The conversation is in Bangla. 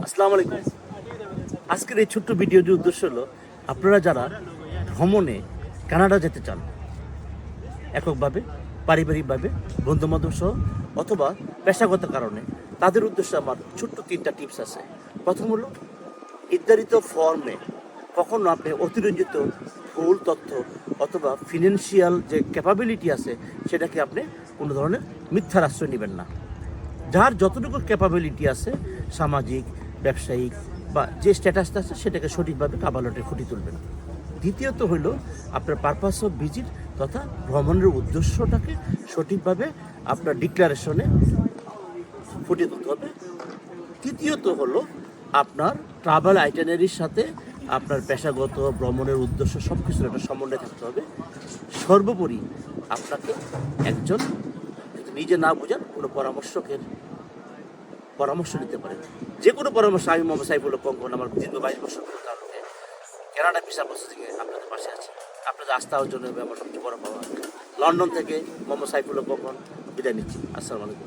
আসসালামু আলাইকুম। আজকের এই ছোট্ট ভিডিওটির উদ্দেশ্য হলো আপনারা যারা ভ্রমণে কানাডা যেতে চান এককভাবে, পারিবারিকভাবে, বন্ধুবান্ধব সহ অথবা পেশাগত কারণে, তাদের উদ্দেশ্যে আমার ছোট্ট 3টা টিপস আছে। প্রথম হলো নির্ধারিত ফর্মে কখনো আপনি অতিরঞ্জিত ভুল তথ্য অথবা ফিনান্সিয়াল যে ক্যাপাবিলিটি আছে সেটাকে আপনি কোনো ধরনের মিথ্যার আশ্রয় নেবেন না। যার যতটুকু ক্যাপাবিলিটি আছে সামাজিক, ব্যবসায়িক বা যে স্ট্যাটাসটা আছে সেটাকে সঠিকভাবে কাবালটে ফুটিয়ে তুলবেন। দ্বিতীয়ত হইল আপনার পারপাস অফ ভিজিট তথা ভ্রমণের উদ্দেশ্যটাকে সঠিকভাবে আপনার ডিক্লারেশনে ফুটিয়ে তুলতে হবে। তৃতীয়ত হলো আপনার ট্রাভেল আইটেনারির সাথে আপনার পেশাগত ভ্রমণের উদ্দেশ্য সব কিছুর একটা সমন্বয় থাকতে হবে। সর্বোপরি আপনাকে একজন নিজে না বোঝান কোনো পরামর্শকের পরামর্শ নিতে পারেন। যে কোনো পরামর্শ আমি মোহাম্মদ সাইফুল্লাহ কঙ্কন আমার দীর্ঘ 22 বছর কারণে কানাডা ভিসা প্রসেসিংয়ে আপনাদের পাশে আছে। আপনাদের আস্থার জন্য আমার সবচেয়ে বড় পাওয়া। লন্ডন থেকে মোহাম্মদ সাইফুল্লাহ কঙ্কন বিদায় নিচ্ছি। আসসালামু আলাইকুম।